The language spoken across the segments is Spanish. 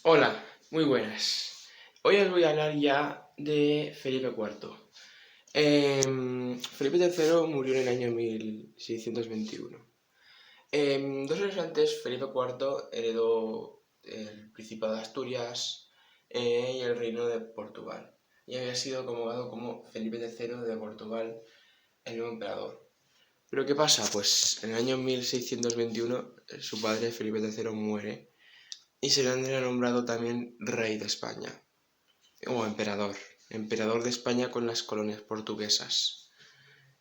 Hola, muy buenas. Hoy os voy a hablar ya de Felipe IV. Felipe III murió en el año 1621. 2 años antes, Felipe IV heredó el Principado de Asturias y el Reino de Portugal. Y había sido convocado como Felipe III de Portugal, el nuevo emperador. Pero ¿qué pasa? Pues en el año 1621 su padre, Felipe III, muere y se le ha nombrado también rey de España, o emperador de España con las colonias portuguesas,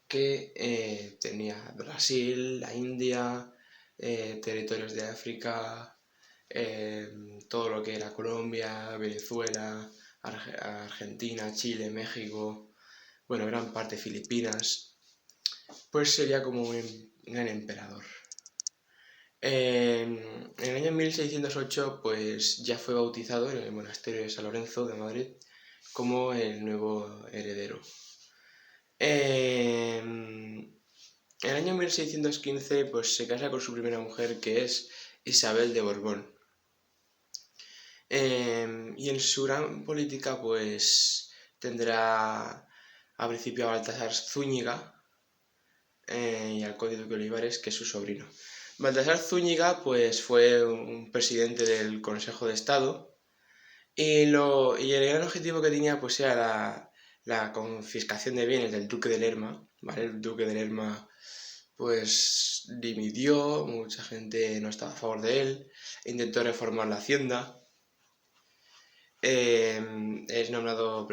que tenía Brasil, la India, territorios de África, eh, todo lo que era Colombia, Venezuela, Argentina, Chile, México, bueno, gran parte Filipinas, pues sería como un gran emperador. En el año 1608 pues ya fue bautizado en el monasterio de San Lorenzo de Madrid como el nuevo heredero. En el año 1615 pues se casa con su primera mujer, que es Isabel de Borbón. Y en su gran política pues tendrá a principio a Baltasar Zúñiga y al conde Duque Olivares, que es su sobrino. Baltasar Zúñiga pues fue un presidente del Consejo de Estado y el gran objetivo que tenía pues era la confiscación de bienes del Duque de Lerma, ¿vale? El Duque de Lerma pues dimitió, mucha gente no estaba a favor de él, intentó reformar la hacienda, es nombrado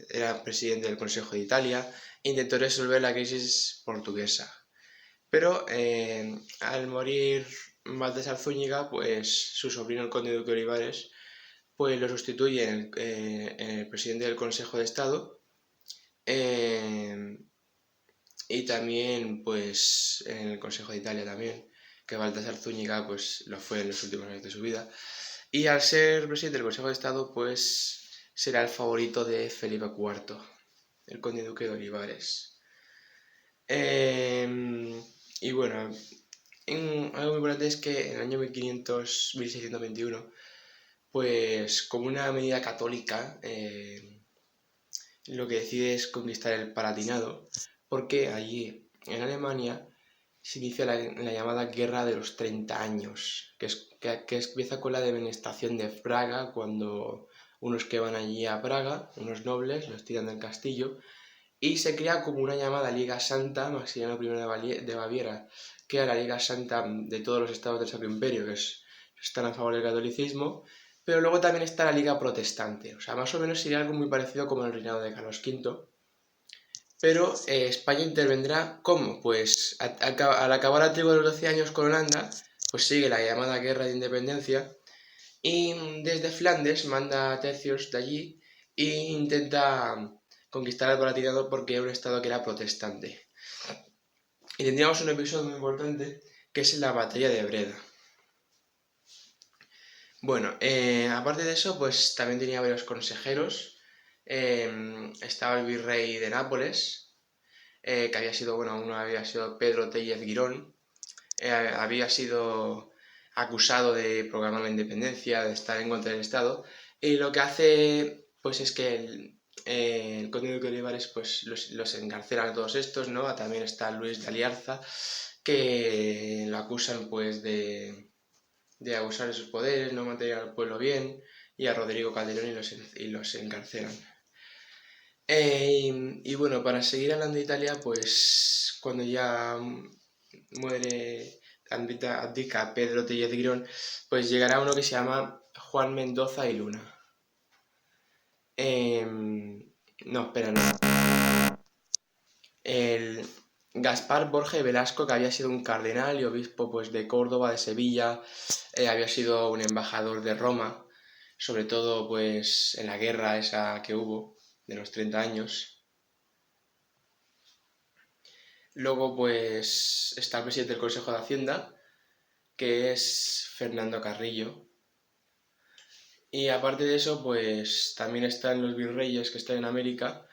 era presidente del Consejo de Italia, intentó resolver la crisis portuguesa. Pero al morir Baltasar Zúñiga, pues su sobrino el conde Duque Olivares, pues lo sustituye en el presidente del Consejo de Estado eh, y también pues en el Consejo de Italia también, que Baltasar Zúñiga pues lo fue en los últimos años de su vida. Y al ser presidente del Consejo de Estado, pues será el favorito de Felipe IV, el conde Duque de Olivares. Y bueno, algo muy importante es que en el año 1621, pues como una medida católica, lo que decide es conquistar el Palatinado, porque allí, en Alemania, se inicia la llamada Guerra de los 30 años, que empieza con la devenestación de Praga, cuando unos que van allí a Praga, unos nobles, los tiran del castillo, y se crea como una llamada Liga Santa, Maximiliano I de Baviera, que era la Liga Santa de todos los estados del Sacro Imperio, que están a favor del catolicismo, pero luego también está la Liga Protestante, o sea, más o menos sería algo muy parecido como el reinado de Carlos V, pero España intervendrá ¿cómo? Pues al acabar la tregua de los 12 años con Holanda, pues sigue la llamada Guerra de Independencia y desde Flandes manda tercios de allí e intenta conquistar el Palatinado porque era un estado que era protestante. Y tendríamos un episodio muy importante que es la batalla de Breda. Bueno, aparte de eso, pues también tenía varios consejeros. Estaba el virrey de Nápoles, que había sido, bueno, uno había sido Pedro Tellez Girón, había sido acusado de proclamar la independencia, de estar en contra del Estado, y lo que hace, pues es que el conde de Olivares, pues los encarcelan a todos estos, ¿no? También está Luis de Aliarza, que lo acusan, pues, de abusar de sus poderes, no mantener al pueblo bien, y a Rodrigo Calderón y los encarcelan. Y bueno, para seguir hablando de Italia, pues cuando ya muere, abdica Pedro Tellez Girón, pues llegará uno que se llama Juan Mendoza y Luna. No, espera, no. El Gaspar Borja y Velasco, que había sido un cardenal y obispo pues, de Córdoba, de Sevilla, había sido un embajador de Roma, sobre todo pues en la guerra esa que hubo de los 30 años. Luego pues está el presidente del Consejo de Hacienda, que es Fernando Carrillo. Y aparte de eso, pues también están los virreyes que están en América.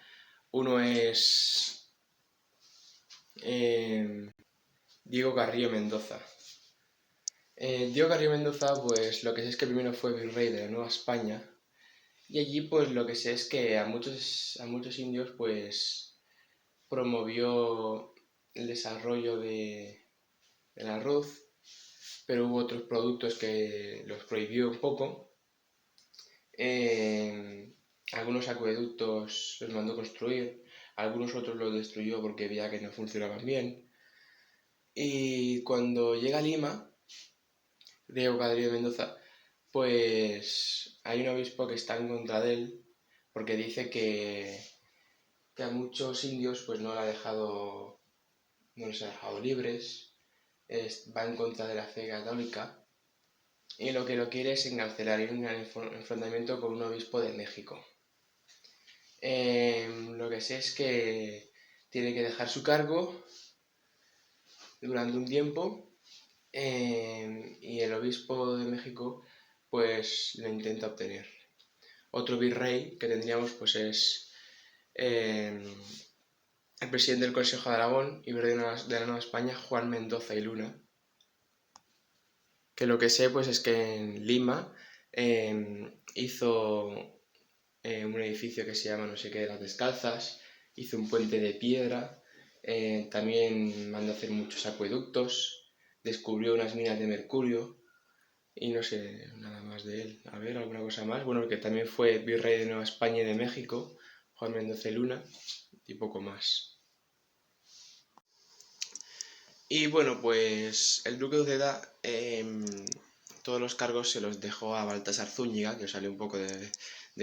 Uno es Diego Carrillo Mendoza. Diego Carrillo Mendoza, pues lo que sé es que primero fue virrey de la Nueva España y allí pues lo que sé es que a muchos indios pues promovió el desarrollo del arroz, pero hubo otros productos que los prohibió un poco. Eh, Algunos acueductos los mandó construir, algunos otros los destruyó porque veía que no funcionaban bien. Y cuando llega a Lima, Diego Carrillo Mendoza, pues hay un obispo que está en contra de él porque dice que a muchos indios pues no les ha dejado libres, va en contra de la fe católica y lo que lo quiere es encarcelar y un gran enfrentamiento con un obispo de México. Lo que sé es que tiene que dejar su cargo durante un tiempo y el obispo de México pues lo intenta obtener. Otro virrey que tendríamos pues es el presidente del Consejo de Aragón y virrey de la Nueva España, Juan Mendoza y Luna, que lo que sé pues es que en Lima hizo un edificio que se llama no sé qué de las Descalzas, hizo un puente de piedra, también mandó hacer muchos acueductos, descubrió unas minas de mercurio y no sé nada más de él. A ver, alguna cosa más. Bueno, que también fue virrey de Nueva España y de México, Juan Mendoza y Luna, y poco más. Y bueno, pues el duque de Uceda todos los cargos se los dejó a Baltasar Zúñiga, que salió un poco de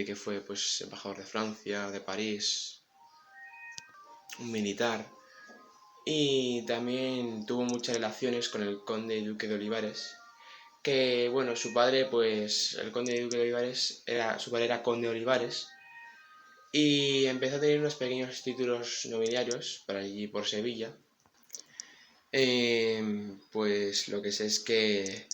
que fue pues embajador de Francia, de París, un militar. Y también tuvo muchas relaciones con el conde y duque de Olivares, que bueno, su padre pues el conde y duque de Olivares, su padre era conde de Olivares, y empezó a tener unos pequeños títulos nobiliarios por allí por Sevilla. Pues lo que sé es que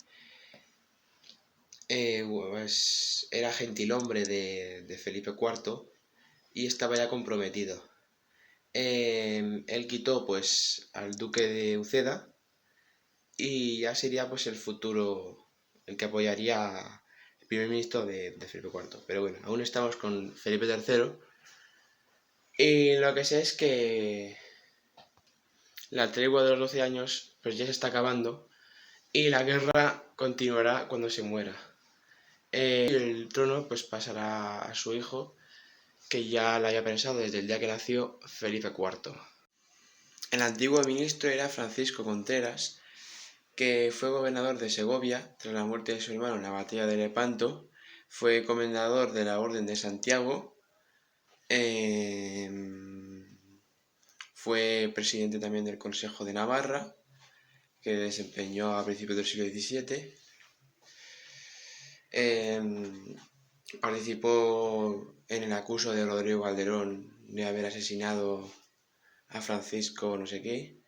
pues, era gentilhombre de Felipe IV y estaba ya comprometido. Él quitó pues al duque de Uceda y ya sería pues el futuro, el que apoyaría el primer ministro de Felipe IV. Pero bueno, aún estamos con Felipe III y lo que sé es que la tregua de los 12 años pues ya se está acabando y la guerra continuará cuando se muera. El trono pues pasará a su hijo, que ya lo había pensado desde el día que nació, Felipe IV. El antiguo ministro era Francisco Contreras, que fue gobernador de Segovia tras la muerte de su hermano en la batalla de Lepanto, fue comendador de la Orden de Santiago, fue presidente también del Consejo de Navarra, que desempeñó a principios del siglo XVII. Participó en el acuso de Rodrigo Calderón de haber asesinado a Francisco no sé qué.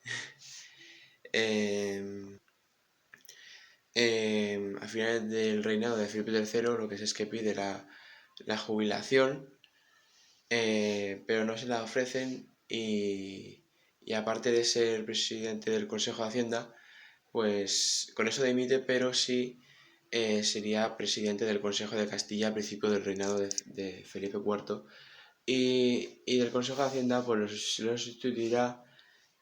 A finales del reinado de Felipe III lo que es que pide la jubilación, pero no se la ofrecen y aparte de ser presidente del Consejo de Hacienda, pues con eso dimite, pero sí sería presidente del Consejo de Castilla al principio del reinado de Felipe IV y del Consejo de Hacienda pues lo sustituirá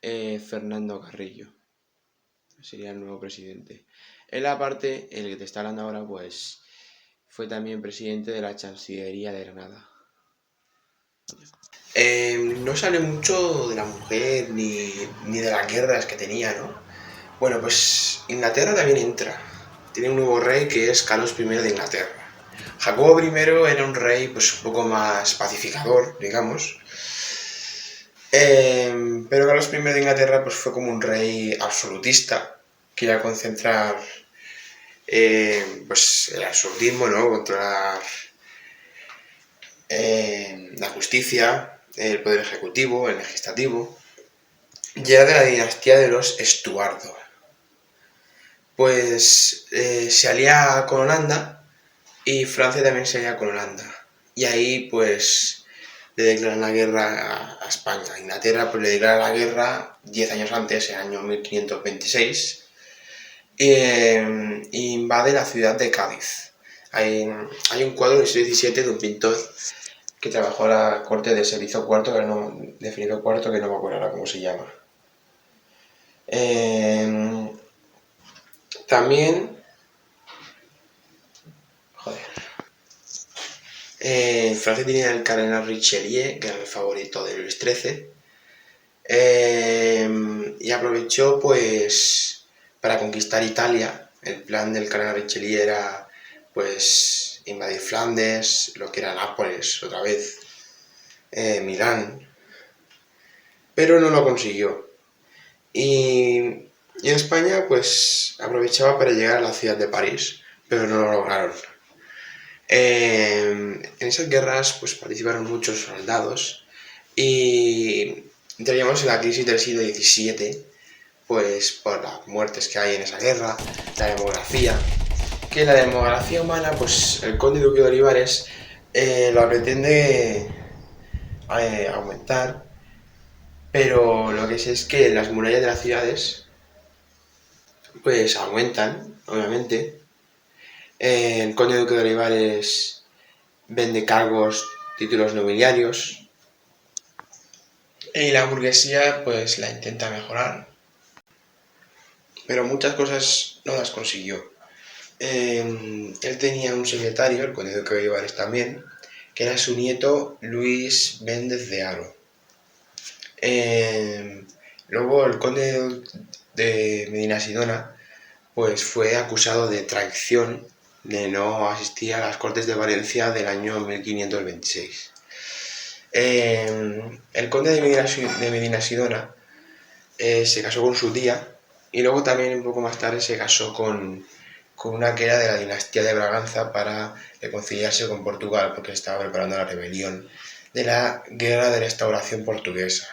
Fernando Carrillo, sería el nuevo presidente. Él aparte, el que te está hablando ahora, pues fue también presidente de la Chancillería de Granada. No sale mucho de la mujer ni de las guerras que tenía, ¿no? Bueno, pues Inglaterra también entra. Tiene un nuevo rey que es Carlos I de Inglaterra. Jacobo I era un rey pues un poco más pacificador, digamos. Pero Carlos I de Inglaterra pues fue como un rey absolutista, que iba a concentrar pues el absolutismo, ¿no? Controlar la justicia, el poder ejecutivo, el legislativo. Y era de la dinastía de los Estuardo. Pues se alía con Holanda y Francia también se alía con Holanda. Y ahí pues le declaran la guerra a España. Inglaterra pues le declara la guerra 10 años antes, en el año 1526. invade la ciudad de Cádiz. Hay un cuadro del siglo XVII de un pintor que trabajó a la corte de Felipe IV, que no me acuerdo ahora cómo se llama. También... Francia tenía el cardenal Richelieu, que era el favorito de Luis XIII, y aprovechó pues para conquistar Italia. El plan del cardenal Richelieu era pues invadir Flandes, lo que era Nápoles otra vez, Milán, pero no lo consiguió. Y en España pues aprovechaba para llegar a la ciudad de París, pero no lo lograron. En esas guerras pues participaron muchos soldados y entraríamos en la crisis del siglo XVII, pues por las muertes que hay en esa guerra, la demografía humana, pues el conde duque de Olivares lo pretende aumentar, pero lo que sé es que las murallas de las ciudades pues aumentan, obviamente. El conde duque de Olivares vende cargos, títulos nobiliarios, y la burguesía pues la intenta mejorar, pero muchas cosas no las consiguió. Él tenía un secretario, el conde duque de Olivares también, que era su nieto Luis Méndez de Haro. Luego el conde de Medinasidonia pues fue acusado de traición, de no asistir a las Cortes de Valencia del año 1526. El conde de Medinasidonia se casó con su tía, y luego también un poco más tarde se casó con una que era de la dinastía de Braganza para reconciliarse con Portugal, porque estaba preparando la rebelión de la Guerra de Restauración Portuguesa.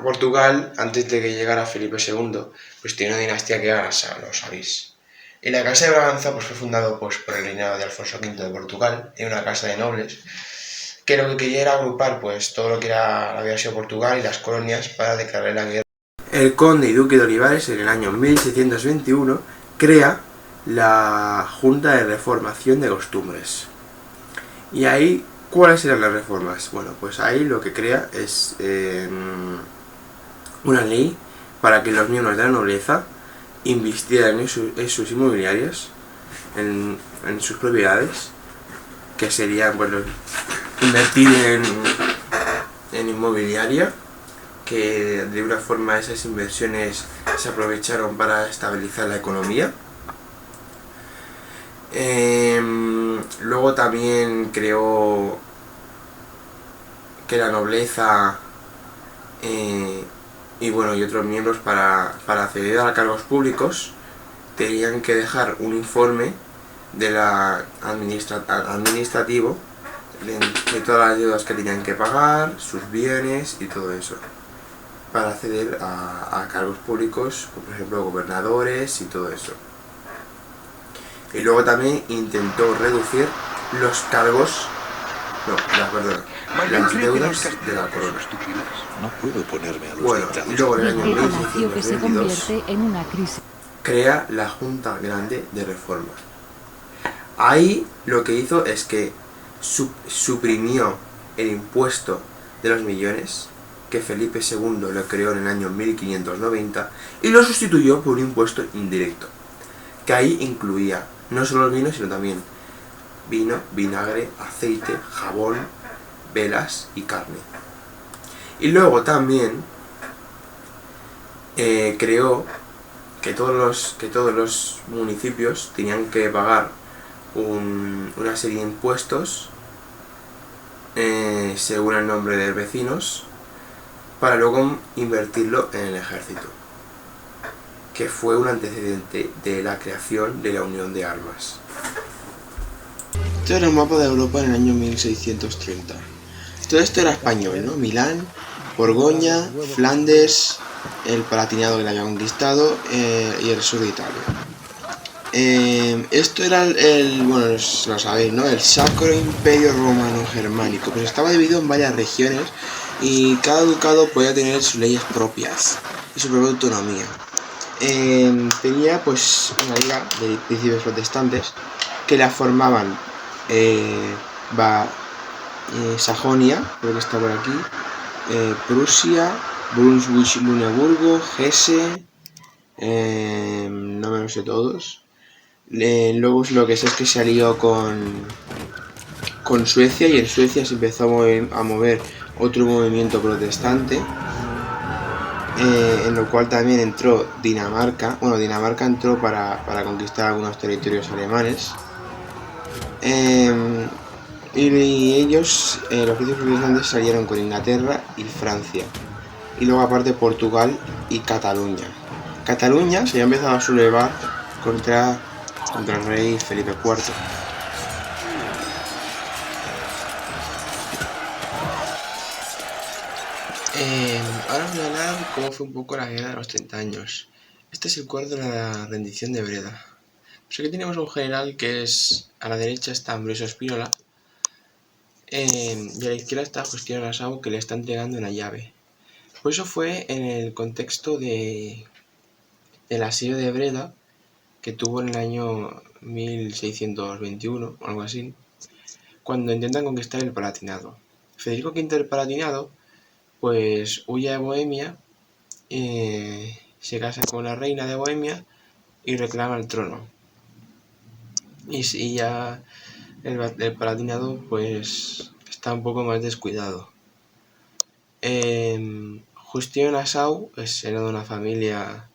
Portugal, antes de que llegara Felipe II, pues tiene una dinastía que era la Sala, lo sabéis. Y la Casa de Braganza pues, fue fundada pues, por el reinado de Alfonso V de Portugal, en una casa de nobles, que lo que quería era agrupar pues, todo lo que había sido Portugal y las colonias para declarar la guerra. El conde y duque de Olivares, en el año 1621, crea la Junta de Reformación de Costumbres. Y ahí, ¿cuáles eran las reformas? Bueno, pues ahí lo que crea es una ley para que los miembros de la nobleza invistieran en sus inmobiliarias, en sus propiedades, que serían, bueno, invertir en inmobiliaria, que de una forma esas inversiones se aprovecharon para estabilizar la economía. Luego también creó que la nobleza y otros miembros para acceder a cargos públicos tenían que dejar un informe de la administrativo de todas las deudas que tenían que pagar, sus bienes y todo eso, para acceder a cargos públicos, por ejemplo gobernadores y todo eso. Y luego también intentó reducir los cargos, las deudas de la corona. No puedo ponerme a los Y luego en el año que se 1622 convierte en una crisis. crea la Junta Grande de Reforma. Ahí lo que hizo es que suprimió el impuesto de los millones, que Felipe II lo creó en el año 1590, y lo sustituyó por un impuesto indirecto, que ahí incluía no solo el vino, sino también vino, vinagre, aceite, jabón, velas y carne. Y luego también creó que todos los municipios tenían que pagar una serie de impuestos según el nombre de vecinos, para luego invertirlo en el ejército, que fue un antecedente de la creación de la Unión de Armas. Este era un mapa de Europa en el año 1630. Todo esto era español, ¿no? Milán, Borgoña, Flandes, el Palatinado que la había conquistado y el sur de Italia. Esto era lo sabéis, ¿no? El Sacro Imperio Romano Germánico, pues estaba dividido en varias regiones y cada ducado podía tener sus leyes propias y su propia autonomía. tenía pues una liga de príncipes protestantes que la formaban Sajonia, creo que está por aquí, Prusia, Brunswick-Luneburgo, Hesse, no me lo sé todos. Luego lo que sé es que se alió con Suecia, y en Suecia se empezó a mover otro movimiento protestante, en lo cual también entró Dinamarca. Bueno, Dinamarca entró para conquistar algunos territorios alemanes. Y ellos, los príncipes protestantes, salieron con Inglaterra y Francia. Y luego aparte Portugal y Cataluña. Cataluña se había empezado a sublevar contra el rey Felipe IV. Ahora os voy a hablar cómo fue un poco la guerra de los 30 años. Este es el cuadro de la rendición de Breda. Pues aquí tenemos un general que es, a la derecha está Ambrosio Spínola, y a la izquierda está Justiniano Nassau, que le está entregando una llave. Pues eso fue en el contexto del asedio de Breda, que tuvo en el año 1621 o algo así, cuando intentan conquistar el Palatinado. Federico V el Palatinado pues huye a Bohemia, se casa con la reina de Bohemia y reclama el trono. Y ya el Palatinado pues está un poco más descuidado. Justino Nassau era de una familia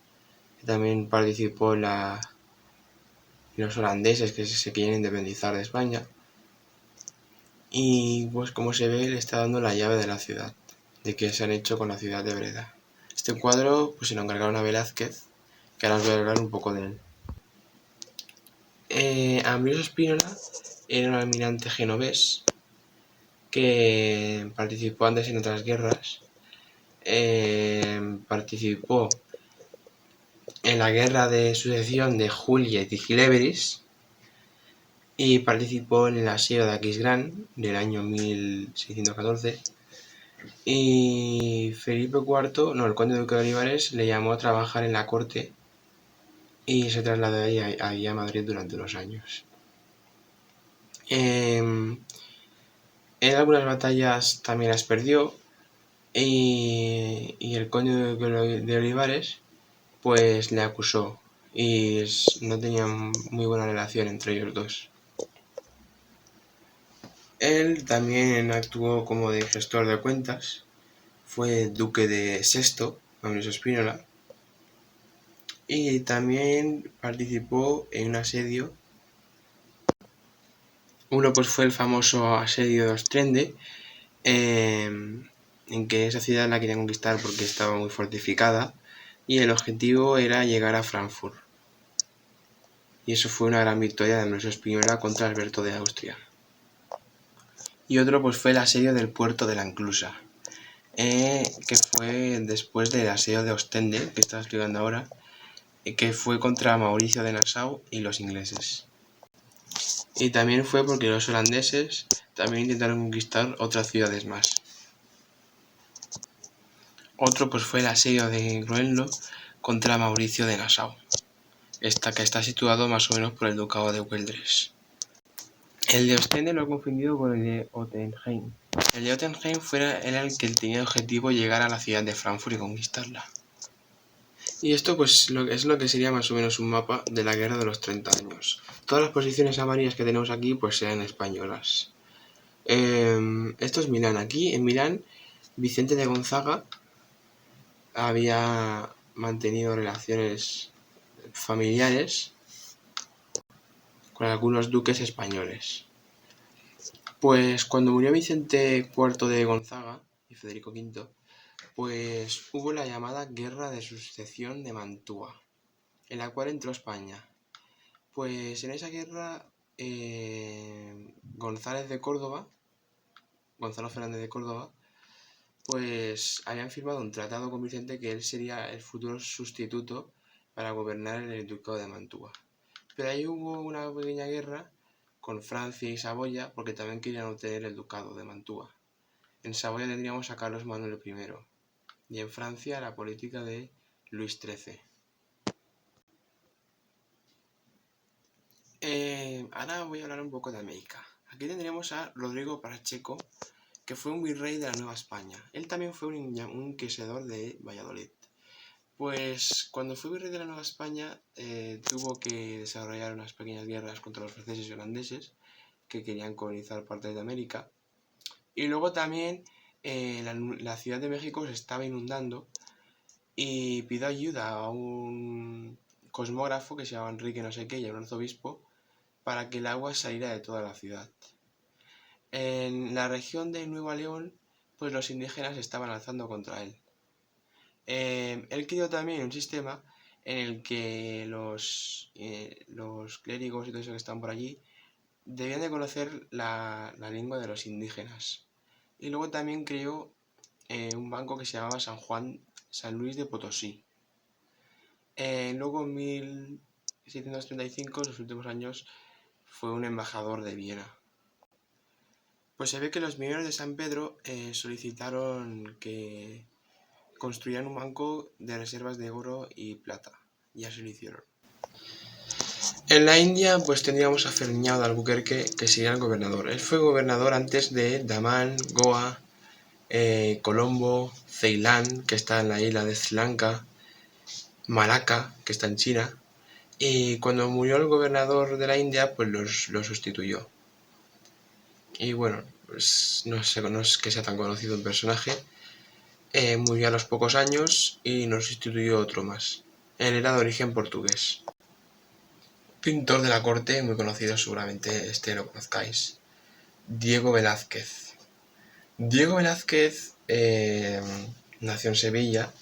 que también participó en los holandeses que se quieren independizar de España. Y pues como se ve, le está dando la llave de la ciudad, de que se han hecho con la ciudad de Breda. Este cuadro pues se lo encargaron a Velázquez, que ahora os voy a hablar un poco de él. Ambrosio Spínola era un almirante genovés que participó antes en otras guerras. Participó en la guerra de sucesión de Juliet y Gileveris, y participó en el asedio de Aquisgrán del año 1614. Y Felipe IV, no, el conde duque de Olivares, le llamó a trabajar en la corte y se trasladó ahí a Madrid durante unos años. En algunas batallas también las perdió, y el conde de Olivares pues le acusó, y no tenían muy buena relación entre ellos dos. Él también actuó como de gestor de cuentas, fue duque de Sexto, Ambrosio Spínola, y también participó en un asedio. Uno pues fue el famoso asedio de Ostende, en que esa ciudad la querían conquistar porque estaba muy fortificada y el objetivo era llegar a Frankfurt. Y eso fue una gran victoria de Ambrosio Spínola contra Alberto de Austria. Y otro pues fue el asedio del puerto de la Enclusa, que fue después del asedio de Ostende, que estaba explicando ahora, que fue contra Mauricio de Nassau y los ingleses. Y también fue porque los holandeses también intentaron conquistar otras ciudades más. Otro pues fue el asedio de Groenlo contra Mauricio de Nassau, que está situado más o menos por el ducado de Gueldres. El de Ostende lo he confundido con el de Ottenheim. El de Ottenheim era el que tenía el objetivo llegar a la ciudad de Frankfurt y conquistarla. Y esto pues es lo que sería más o menos un mapa de la guerra de los 30 años. Todas las posiciones amarillas que tenemos aquí pues sean españolas. Esto es Milán. Aquí en Milán, Vicente de Gonzaga había mantenido relaciones familiares con algunos duques españoles. Pues cuando murió Vicente IV de Gonzaga y Federico V, pues hubo la llamada Guerra de Sucesión de Mantua, en la cual entró España. Pues en esa guerra Gonzalo Fernández de Córdoba, pues habían firmado un tratado con Vicente que él sería el futuro sustituto para gobernar en el ducado de Mantua. Pero ahí hubo una pequeña guerra con Francia y Saboya porque también querían obtener el ducado de Mantua. En Saboya tendríamos a Carlos Manuel I y en Francia la política de Luis XIII. Ahora voy a hablar un poco de América. Aquí tendremos a Rodrigo Pacheco, que fue un virrey de la Nueva España. Él también fue un inquisidor de Valladolid. Pues cuando fue virrey de la Nueva España tuvo que desarrollar unas pequeñas guerras contra los franceses y holandeses que querían colonizar parte de América. Y luego también la Ciudad de México se estaba inundando y pidió ayuda a un cosmógrafo que se llamaba Enrique no sé qué y a un arzobispo para que el agua saliera de toda la ciudad. En la región de Nueva León, pues los indígenas estaban alzando contra él. Él creó también un sistema en el que los clérigos y todo eso que están por allí debían de conocer la lengua de los indígenas. Y luego también creó un banco que se llamaba San Luis de Potosí. Luego en 1635, en los últimos años, fue un embajador de Viena. Pues se ve que los mineros de San Pedro solicitaron que construyeran un banco de reservas de oro y plata. Y así lo hicieron. En la India pues tendríamos a Fermiñao de Albuquerque, que sería el gobernador. Él fue gobernador antes de Damán, Goa, Colombo, Ceilán, que está en la isla de Sri Lanka, Malaca, que está en China. Y cuando murió el gobernador de la India, pues lo sustituyó. Y bueno, pues no es que sea tan conocido un personaje. Murió a los pocos años y nos sustituyó otro más. Él era de origen portugués. Pintor de la corte, muy conocido, seguramente lo conozcáis. Diego Velázquez. Diego Velázquez nació en Sevilla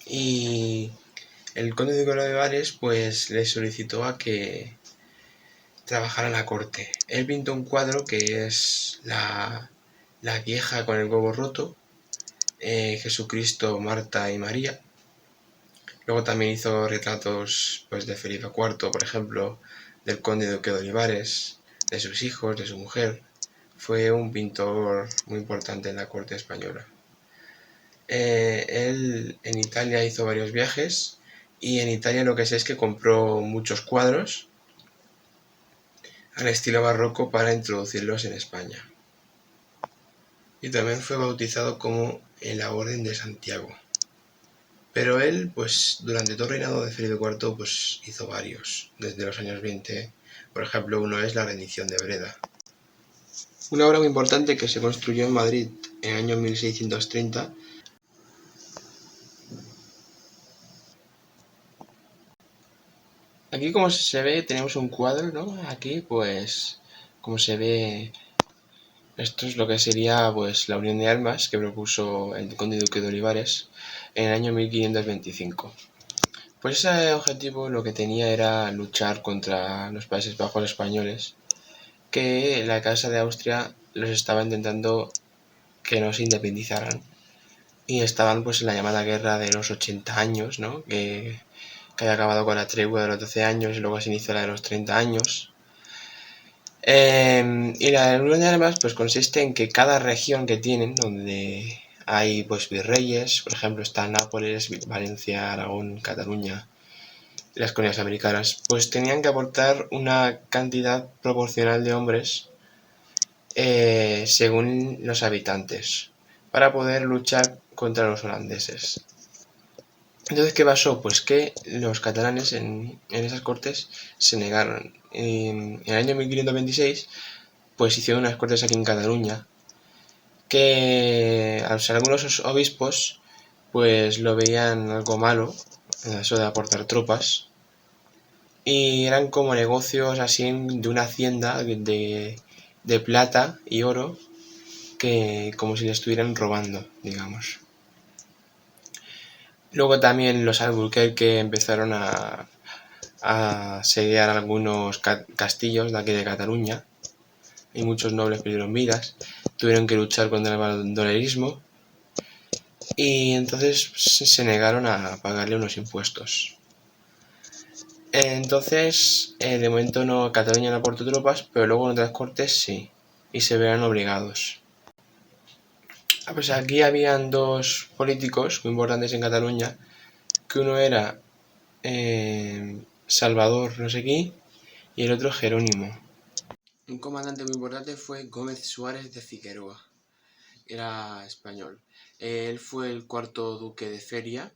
y el conde de Olivares pues le solicitó a que trabajara en la corte. Él pintó un cuadro que es la vieja con el huevo roto, Jesucristo, Marta y María. Luego también hizo retratos pues, de Felipe IV, por ejemplo, del conde duque de Olivares, de sus hijos, de su mujer. Fue un pintor muy importante en la corte española. Él en Italia hizo varios viajes y en Italia lo que sé es que compró muchos cuadros al estilo barroco para introducirlos en España. Y también fue bautizado como en la Orden de Santiago. Pero él, pues durante todo el reinado de Felipe IV, pues hizo varios, desde los años 20. Por ejemplo, uno es la rendición de Breda. Una obra muy importante que se construyó en Madrid en el año 1630. Aquí como se ve tenemos un cuadro, ¿no? Aquí pues como se ve, esto es lo que sería pues la unión de armas que propuso el conde duque de Olivares en el año 1525. Pues ese objetivo lo que tenía era luchar contra los Países Bajos españoles, que la Casa de Austria los estaba intentando que no se independizaran y estaban pues en la llamada guerra de los 80 años, ¿no? Que había acabado con la tregua de los 12 años y luego se inició la de los 30 años. Y la unión de armas pues consiste en que cada región que tienen, donde hay pues virreyes, por ejemplo está Nápoles, Valencia, Aragón, Cataluña, las colonias americanas, pues tenían que aportar una cantidad proporcional de hombres según los habitantes para poder luchar contra los holandeses. Entonces, ¿qué pasó? Pues que los catalanes en esas cortes se negaron. En el año 1526 pues hicieron unas cortes aquí en Cataluña que algunos obispos pues lo veían algo malo, eso de aportar tropas, y eran como negocios así de una hacienda de plata y oro que como si le estuvieran robando, digamos. Luego también los Albuquerque empezaron a asediar algunos castillos de aquí de Cataluña y muchos nobles perdieron vidas, tuvieron que luchar contra el bandolerismo y entonces se negaron a pagarle unos impuestos. Entonces, de momento no, Cataluña no aportó tropas, pero luego en otras cortes sí, y se verán obligados. Pues aquí habían dos políticos muy importantes en Cataluña, que uno era Salvador no sé qué y el otro Jerónimo. Un comandante muy importante fue Gómez Suárez de Figueroa, era español. Él fue el cuarto duque de Feria,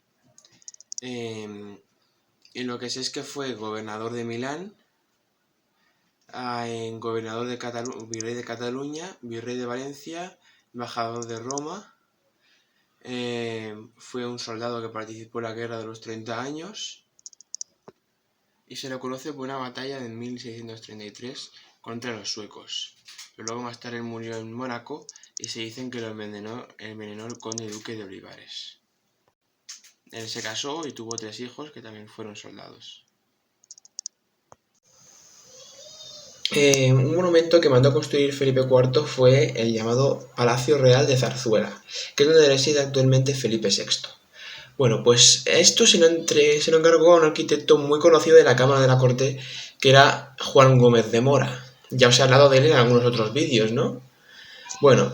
y lo que sé es que fue gobernador de Milán, gobernador de virrey de Cataluña, virrey de Valencia, embajador de Roma. Fue un soldado que participó en la guerra de los 30 años y se le conoce por una batalla de 1633 contra los suecos. Pero luego más tarde murió en Mónaco y se dicen que lo envenenó el conde duque de Olivares. Él se casó y tuvo 3 hijos que también fueron soldados. Un monumento que mandó construir Felipe IV fue el llamado Palacio Real de Zarzuela, que es donde reside actualmente Felipe VI. Bueno, pues esto se lo encargó a un arquitecto muy conocido de la Cámara de la Corte, que era Juan Gómez de Mora. Ya os he hablado de él en algunos otros vídeos, ¿no? Bueno,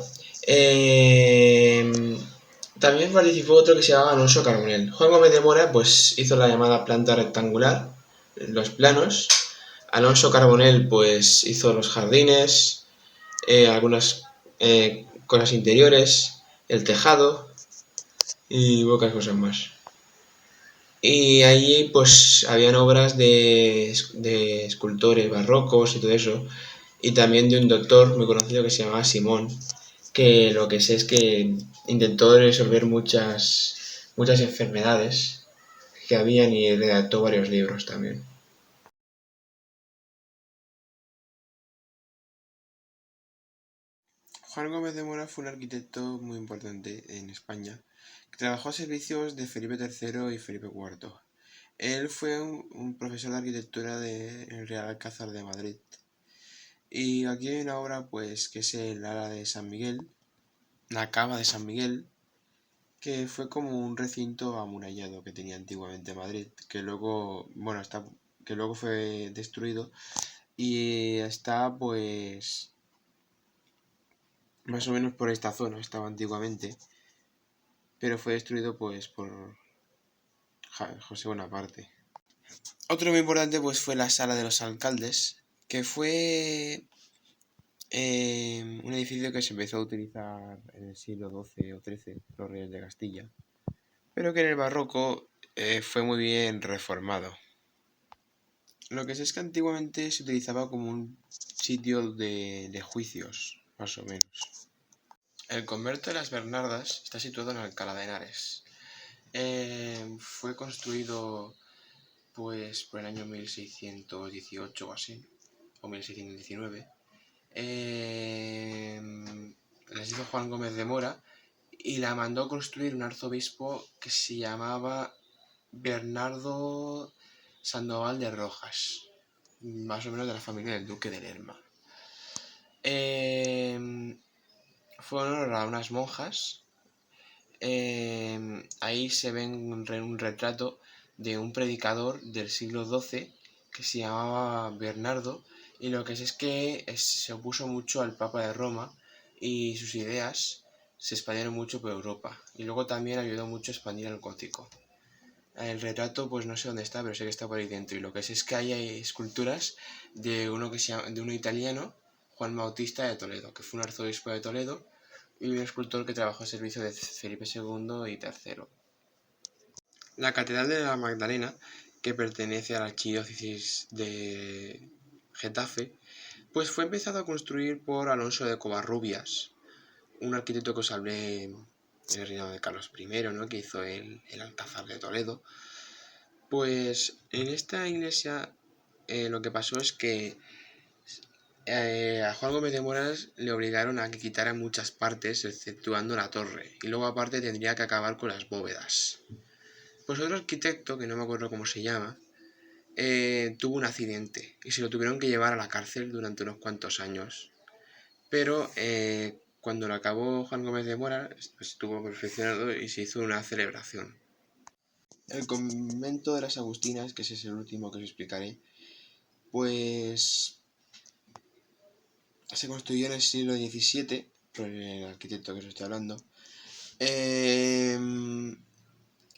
también participó otro que se llamaba Alonso Carbonell. Juan Gómez de Mora pues hizo la llamada planta rectangular, los planos. Alonso Carbonell pues hizo los jardines, algunas cosas interiores, el tejado y pocas cosas más. Y allí pues habían obras de escultores barrocos y todo eso, y también de un doctor muy conocido que se llamaba Simón, que lo que sé es que intentó resolver muchas enfermedades que habían y redactó varios libros también. Juan Gómez de Mora fue un arquitecto muy importante en España, que trabajó a servicios de Felipe III y Felipe IV. Él fue un profesor de arquitectura del Real Alcázar de Madrid. Y aquí hay una obra pues que es el ala de San Miguel, la cava de San Miguel, que fue como un recinto amurallado que tenía antiguamente Madrid, que luego, bueno, que luego fue destruido y está pues más o menos por esta zona, estaba antiguamente, pero fue destruido pues por José Bonaparte. Otro muy importante pues fue la Sala de los Alcaldes, que fue un edificio que se empezó a utilizar en el siglo XII o XIII, los reyes de Castilla, pero que en el barroco fue muy bien reformado. Lo que sé es que antiguamente se utilizaba como un sitio de juicios, más o menos. El convento de las Bernardas está situado en Alcalá de Henares. Fue construido pues por el año 1618 o así, o 1619. Les hizo Juan Gómez de Mora y la mandó construir un arzobispo que se llamaba Bernardo Sandoval de Rojas, más o menos de la familia del duque de Lerma. Fueron a unas monjas. Ahí se ve un retrato de un predicador del siglo XII que se llamaba Bernardo, y lo que es que se opuso mucho al Papa de Roma y sus ideas se expandieron mucho por Europa, y luego también ayudó mucho a expandir el gótico. El retrato pues no sé dónde está, pero sé que está por ahí dentro, y lo que es que ahí hay esculturas de uno italiano, Juan Bautista de Toledo, que fue un arzobispo de Toledo y un escultor que trabajó al servicio de Felipe II y III. La Catedral de la Magdalena, que pertenece a la archidiócesis de Getafe, pues fue empezado a construir por Alonso de Covarrubias, un arquitecto que os hablé en el reinado de Carlos I, ¿no? Que hizo el Alcázar de Toledo. Pues en esta iglesia lo que pasó es que a Juan Gómez de Moras le obligaron a que quitara muchas partes, exceptuando la torre, y luego aparte tendría que acabar con las bóvedas. Pues otro arquitecto, que no me acuerdo cómo se llama, tuvo un accidente y se lo tuvieron que llevar a la cárcel durante unos cuantos años. Pero cuando lo acabó Juan Gómez de Mora, pues estuvo perfeccionado y se hizo una celebración. El convento de las Agustinas, que ese es el último que os explicaré, pues se construyó en el siglo XVII por el arquitecto que os estoy hablando.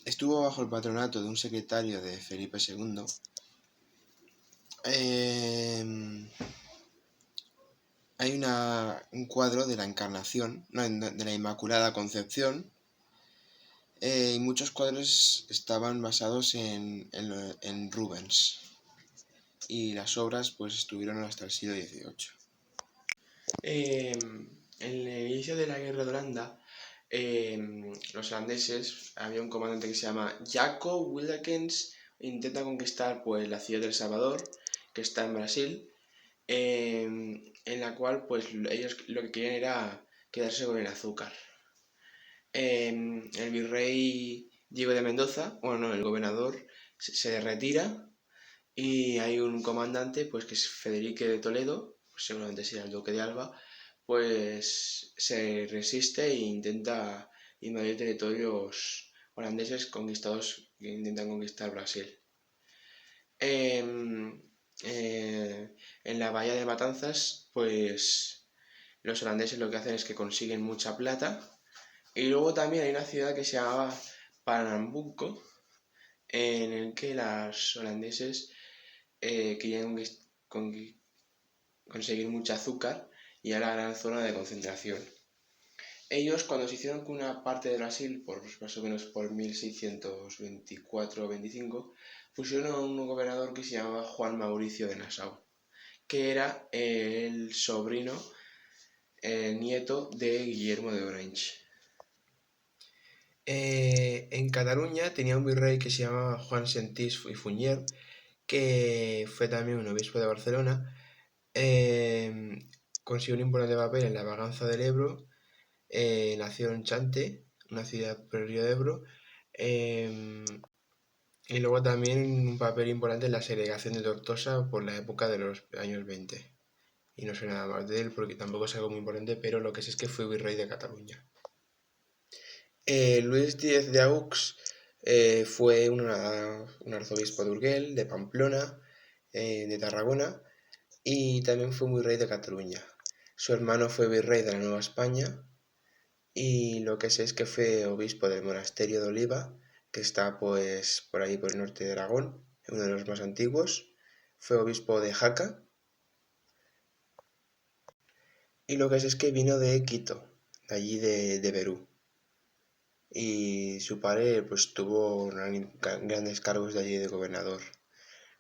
Estuvo bajo el patronato de un secretario de Felipe II Hay un cuadro de la Encarnación, no, de la Inmaculada Concepción, y muchos cuadros estaban basados en Rubens, y las obras pues estuvieron hasta el siglo XVIII. En el inicio de la guerra de Holanda, los holandeses, había un comandante que se llama Jaco Wilkens, intenta conquistar pues la ciudad de El Salvador, que está en Brasil, en la cual pues ellos lo que querían era quedarse con el azúcar. El virrey Diego de Mendoza, bueno, no, el gobernador se retira y hay un comandante pues que es Federico de Toledo, pues seguramente será el duque de Alba, pues se resiste e intenta invadir territorios holandeses conquistados que intentan conquistar Brasil. En la bahía de Matanzas, pues los holandeses lo que hacen es que consiguen mucha plata. Y luego también hay una ciudad que se llamaba Pernambuco, en el que los holandeses querían conseguir mucho azúcar y era la gran zona de concentración. Ellos, cuando se hicieron con una parte de Brasil, por más o menos por 1624 o 25, pusieron a un gobernador que se llamaba Juan Mauricio de Nassau, que era el sobrino, el nieto de Guillermo de Orange. En Cataluña tenía un virrey que se llamaba Juan Sentís y Fournier, que fue también un obispo de Barcelona. Consiguió un importante papel en la Baganza del Ebro. Nació en Chante, una ciudad por el río Ebro, y luego también un papel importante en la segregación de Tortosa por la época de los años 20. Y no sé nada más de él porque tampoco es algo muy importante, pero lo que sé es que fue virrey de Cataluña. Luis X de Aux fue un arzobispo de Urgel, de Pamplona, de Tarragona, y también fue virrey de Cataluña. Su hermano fue virrey de la Nueva España. Y lo que sé es que fue obispo del monasterio de Oliva, que está pues por ahí por el norte de Aragón, uno de los más antiguos. Fue obispo de Jaca. Y lo que sé es que vino de Quito, de allí de Perú. Y su padre pues tuvo grandes cargos de allí de gobernador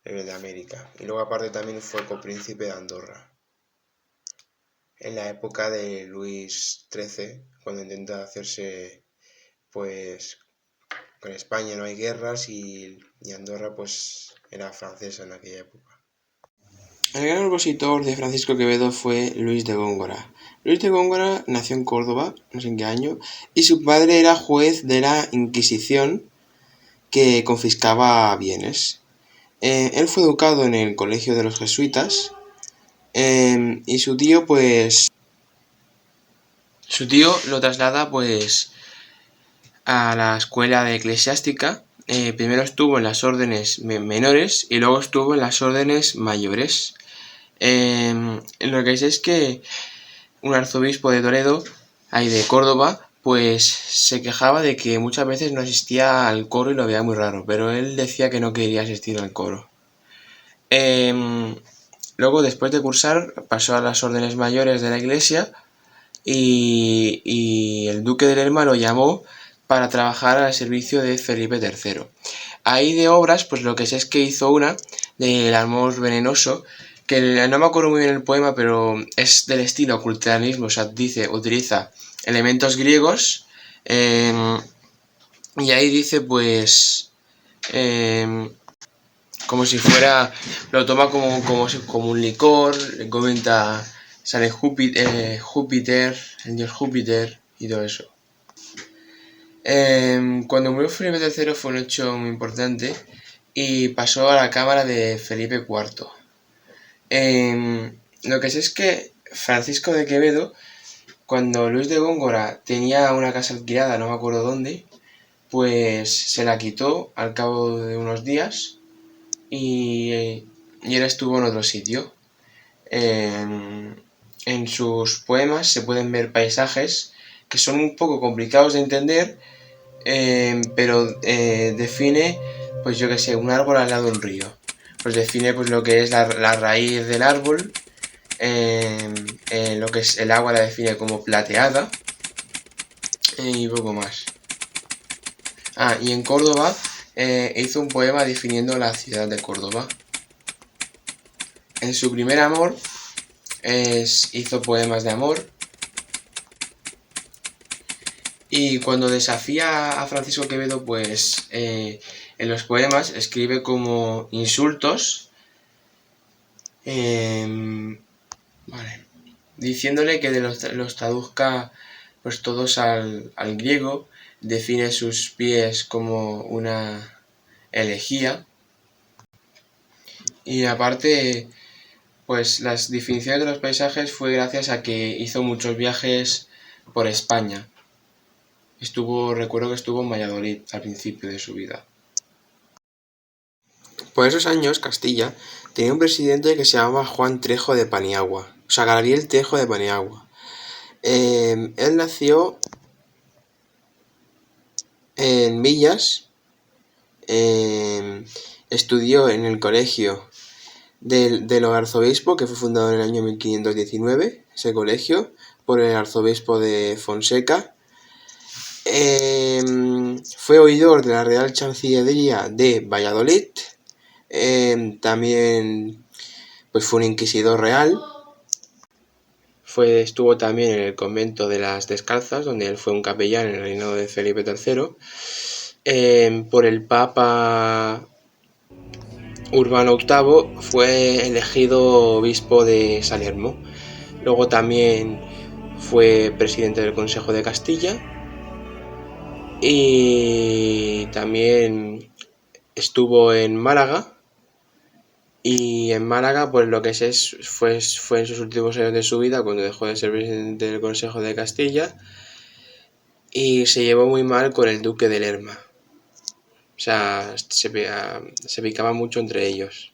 de América. Y luego aparte también fue copríncipe de Andorra. En la época de Luis XIII, cuando intenta hacerse pues con España no hay guerras y Andorra pues era francesa en aquella época. El gran opositor de Francisco Quevedo fue Luis de Góngora. Luis de Góngora nació en Córdoba, no sé en qué año, y su padre era juez de la Inquisición que confiscaba bienes. Él fue educado en el colegio de los jesuitas y su tío lo traslada pues a la escuela eclesiástica. Primero estuvo en las órdenes menores y luego estuvo en las órdenes mayores. Lo que sé es que un arzobispo de Toledo, ahí de Córdoba, pues se quejaba de que muchas veces no asistía al coro y lo veía muy raro, pero él decía que no quería asistir al coro. Luego, después de cursar, pasó a las órdenes mayores de la iglesia y el duque de Lerma lo llamó para trabajar al servicio de Felipe III. Ahí de obras, pues lo que sé es que hizo una del amor venenoso, que no me acuerdo muy bien el poema, pero es del estilo culteranismo, o sea, utiliza elementos griegos, y ahí dice pues como si fuera, lo toma como un licor, le comenta, sale Júpiter, el dios Júpiter y todo eso. Cuando murió Felipe III fue un hecho muy importante y pasó a la cámara de Felipe IV. Lo que sé es que Francisco de Quevedo, cuando Luis de Góngora tenía una casa alquilada, no me acuerdo dónde, pues se la quitó al cabo de unos días y él estuvo en otro sitio. En sus poemas se pueden ver paisajes que son un poco complicados de entender, pero define, pues yo que sé, un árbol al lado de un río. pues define pues lo que es la raíz del árbol. Lo que es el agua la define como plateada. Y poco más. Y en Córdoba hizo un poema definiendo la ciudad de Córdoba. En su primer amor hizo poemas de amor. Y cuando desafía a Francisco Quevedo, pues en los poemas escribe como insultos, diciéndole que los traduzca pues todos al griego, define sus pies como una elegía. Y aparte, pues las definiciones de los paisajes fue gracias a que hizo muchos viajes por España. Recuerdo que estuvo en Valladolid al principio de su vida. Por esos años, Castilla tenía un presidente que se llamaba Juan Trejo de Paniagua, o sea, Gabriel Trejo de Paniagua. Él nació en Villas, estudió en el colegio de los arzobispos, que fue fundado en el año 1519, ese colegio, por el arzobispo de Fonseca. Fue oidor de la Real Chancillería de Valladolid. También pues fue un inquisidor real. Estuvo también en el convento de las Descalzas, donde él fue un capellán en el reinado de Felipe III. Por el Papa Urbano VIII fue elegido obispo de Salermo. Luego también fue presidente del Consejo de Castilla. Y también estuvo en Málaga. Y en Málaga, pues lo que sé fue en sus últimos años de su vida, cuando dejó de ser presidente del Consejo de Castilla, y se llevó muy mal con el duque de Lerma. O sea, se picaba mucho entre ellos.